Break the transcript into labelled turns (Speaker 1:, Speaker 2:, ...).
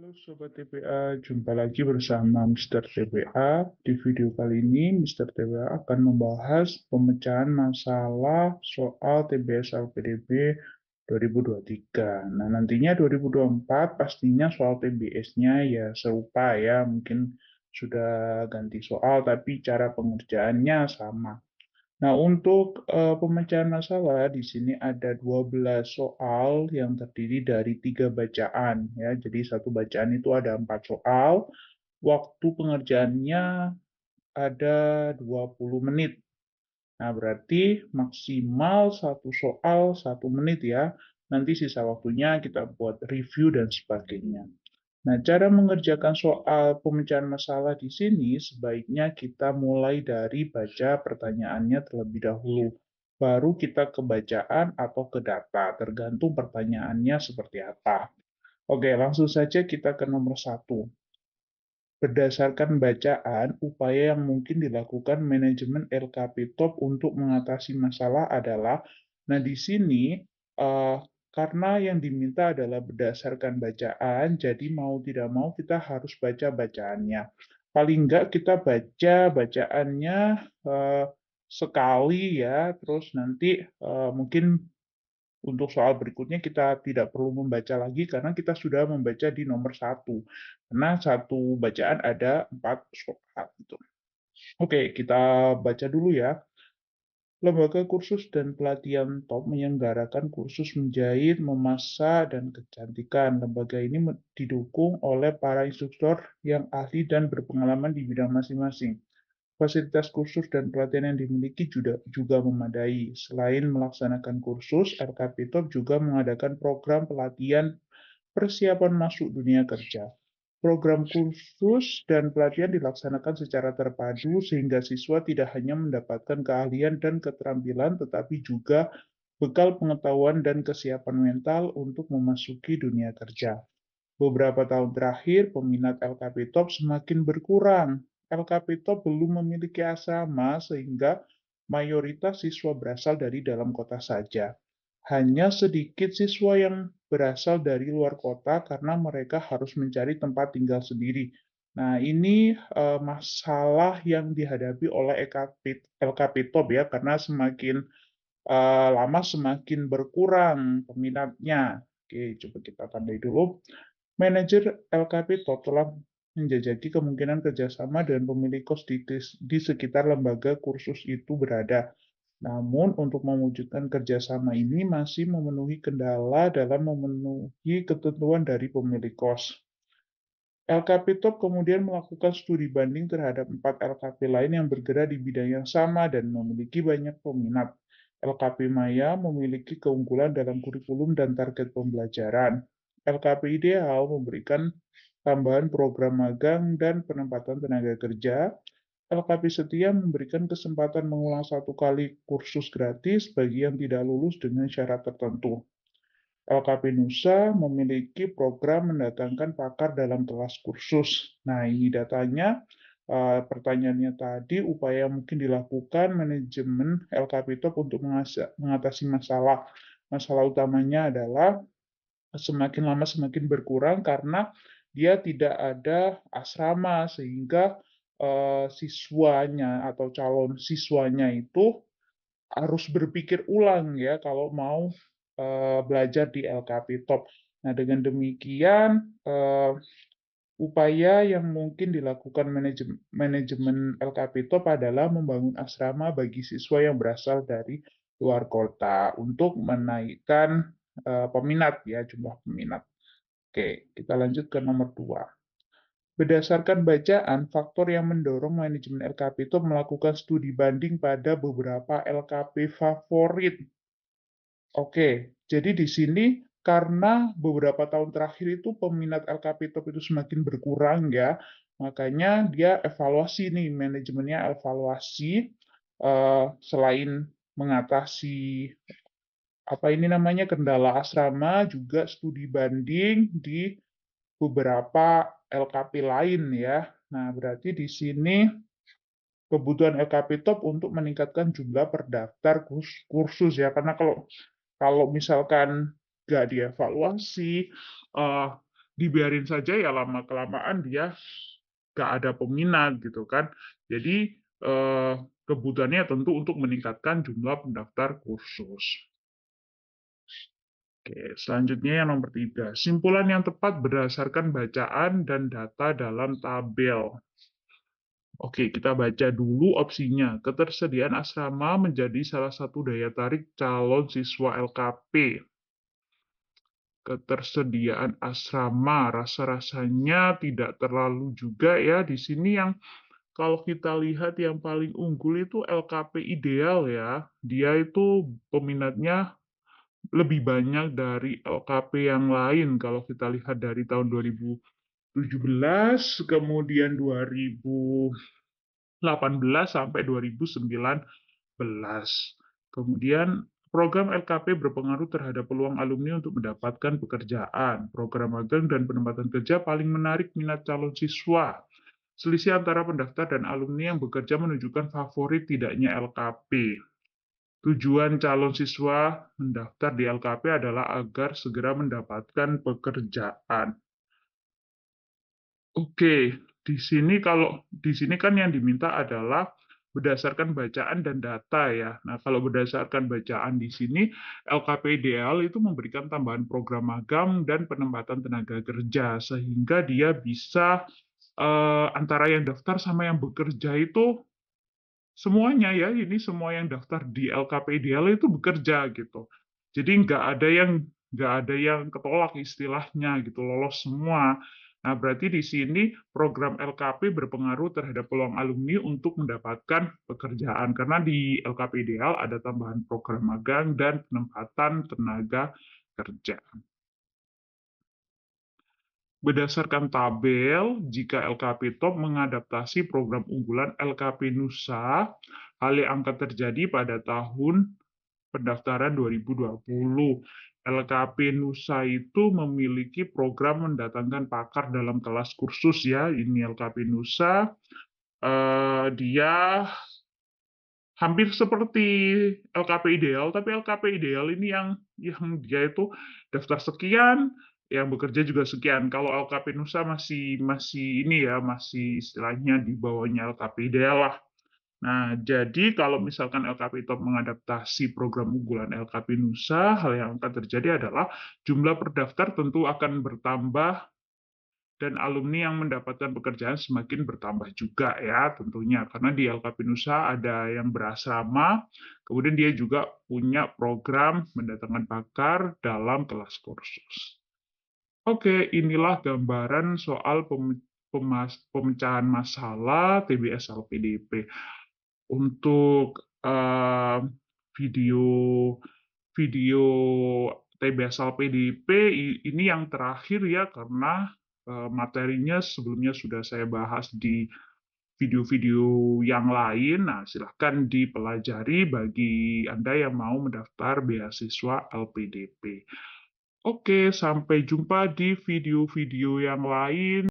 Speaker 1: Halo Sobat TPA, jumpa lagi bersama Mr. TPA. Di video kali ini, Mr. TPA akan membahas pemecahan masalah soal TBS LPDB 2023. Nah, nantinya 2024 pastinya soal TBS-nya ya serupa ya, mungkin sudah ganti soal, tapi cara pengerjaannya sama. Nah, untuk pemecahan masalah di sini ada 12 soal yang terdiri dari 3 bacaan ya. Jadi satu bacaan itu ada 4 soal. Waktu pengerjaannya ada 20 menit. Nah, berarti maksimal satu soal 1 menit ya. Nanti sisa waktunya kita buat review dan sebagainya. Nah, cara mengerjakan soal pemecahan masalah di sini sebaiknya kita mulai dari baca pertanyaannya terlebih dahulu. Baru kita ke bacaan atau ke data, tergantung pertanyaannya seperti apa. Oke, langsung saja kita ke nomor 1. Berdasarkan bacaan, upaya yang mungkin dilakukan manajemen LKP Top untuk mengatasi masalah adalah, nah di sini eh, karena yang diminta adalah berdasarkan bacaan, jadi mau tidak mau kita harus baca bacaannya. Paling enggak kita baca bacaannya eh, sekali ya, terus nanti mungkin untuk soal berikutnya kita tidak perlu membaca lagi karena kita sudah membaca di nomor 1. Karena satu bacaan ada 4 soal. Gitu. Oke, kita baca dulu ya. Lembaga kursus dan pelatihan top menyelenggarakan kursus menjahit, memasak, dan kecantikan. Lembaga ini didukung oleh para instruktur yang ahli dan berpengalaman di bidang masing-masing. Fasilitas kursus dan pelatihan yang dimiliki juga memadai. Selain melaksanakan kursus, LKP Top juga mengadakan program pelatihan persiapan masuk dunia kerja. Program kursus dan pelatihan dilaksanakan secara terpadu sehingga siswa tidak hanya mendapatkan keahlian dan keterampilan, tetapi juga bekal pengetahuan dan kesiapan mental untuk memasuki dunia kerja. Beberapa tahun terakhir, peminat LKP Top semakin berkurang. LKP Top belum memiliki asrama sehingga mayoritas siswa berasal dari dalam kota saja. Hanya sedikit siswa yang berasal dari luar kota karena mereka harus mencari tempat tinggal sendiri. Nah, ini masalah yang dihadapi oleh LKP Top ya, karena semakin lama semakin berkurang peminatnya. Oke, coba kita tandai dulu. Manajer LKP Top telah menjajaki kemungkinan kerjasama dengan pemilik kos di sekitar lembaga kursus itu berada. Namun, untuk mewujudkan kerjasama ini masih memenuhi kendala dalam memenuhi ketentuan dari pemilik kos. LKP Top kemudian melakukan studi banding terhadap 4 LKP lain yang bergerak di bidang yang sama dan memiliki banyak peminat. LKP Maya memiliki keunggulan dalam kurikulum dan target pembelajaran. LKP Ideal memberikan tambahan program magang dan penempatan tenaga kerja. LKP Setia memberikan kesempatan mengulang 1 kali kursus gratis bagi yang tidak lulus dengan syarat tertentu. LKP Nusa memiliki program mendatangkan pakar dalam kelas kursus. Nah, ini datanya. Pertanyaannya tadi, upaya yang mungkin dilakukan manajemen LKP Top untuk mengatasi masalah. Masalah utamanya adalah semakin lama semakin berkurang karena dia tidak ada asrama sehingga siswanya atau calon siswanya itu harus berpikir ulang ya kalau mau belajar di LKP Top. Nah, dengan demikian upaya yang mungkin dilakukan manajemen LKP Top adalah membangun asrama bagi siswa yang berasal dari luar kota untuk menaikkan peminat ya, jumlah peminat. Oke, kita lanjut ke nomor 2. Berdasarkan bacaan, faktor yang mendorong manajemen LKP itu melakukan studi banding pada beberapa LKP favorit. Oke, jadi di sini karena beberapa tahun terakhir itu peminat LKP Top itu semakin berkurang ya, makanya dia evaluasi nih, manajemennya evaluasi selain mengatasi apa ini namanya kendala asrama, juga studi banding di beberapa LKP lain ya. Nah, berarti di sini kebutuhan LKP Top untuk meningkatkan jumlah perdaftar kursus ya. Karena kalau kalau misalkan nggak dievaluasi, dibiarin saja ya lama-kelamaan dia nggak ada peminat gitu kan. Jadi kebutuhannya tentu untuk meningkatkan jumlah pendaftar kursus. Oke, selanjutnya yang nomor 3. Simpulan yang tepat berdasarkan bacaan dan data dalam tabel. Oke, kita baca dulu opsinya. Ketersediaan asrama menjadi salah satu daya tarik calon siswa LKP. Ketersediaan asrama, rasa-rasanya tidak terlalu juga ya. Di sini yang kalau kita lihat yang paling unggul itu LKP ideal ya. Dia itu peminatnya lebih banyak dari LKP yang lain. Kalau kita lihat dari tahun 2017, kemudian 2018 sampai 2019. Kemudian program LKP berpengaruh terhadap peluang alumni untuk mendapatkan pekerjaan. Program magang dan penempatan kerja paling menarik minat calon siswa. Selisih antara pendaftar dan alumni yang bekerja menunjukkan favorit tidaknya LKP. Tujuan calon siswa mendaftar di LKP adalah agar segera mendapatkan pekerjaan. Oke, di sini kan yang diminta adalah berdasarkan bacaan dan data ya. Nah, kalau berdasarkan bacaan di sini, LKP ideal itu memberikan tambahan program magang dan penempatan tenaga kerja sehingga dia bisa antara yang daftar sama yang bekerja itu semuanya ya, ini semua yang daftar di LKP ideal itu bekerja gitu. Jadi nggak ada yang ketolak istilahnya gitu, lolos semua. Nah, berarti di sini program LKP berpengaruh terhadap peluang alumni untuk mendapatkan pekerjaan karena di LKP ideal ada tambahan program magang dan penempatan tenaga kerja. Berdasarkan tabel, jika LKP Top mengadaptasi program unggulan LKP Nusa, hal yang akan terjadi pada tahun pendaftaran 2020. LKP Nusa itu memiliki program mendatangkan pakar dalam kelas kursus ya. Ini LKP Nusa. Dia hampir seperti LKP ideal, tapi LKP ideal ini yang dia itu daftar sekian, yang bekerja juga sekian. Kalau LKP Nusa masih ini ya, masih istilahnya di bawahnya LKP ideal lah. Nah, jadi kalau misalkan LKP Top mengadaptasi program unggulan LKP Nusa, hal yang akan terjadi adalah jumlah pendaftar tentu akan bertambah dan alumni yang mendapatkan pekerjaan semakin bertambah juga ya tentunya. Karena di LKP Nusa ada yang berasrama, kemudian dia juga punya program mendatangkan pakar dalam kelas kursus. Oke, inilah gambaran soal pemecahan masalah TBS LPDP. Untuk video video TBS LPDP ini yang terakhir ya karena materinya sebelumnya sudah saya bahas di video-video yang lain. Nah, silahkan dipelajari bagi Anda yang mau mendaftar beasiswa LPDP. Oke, sampai jumpa di video-video yang lain.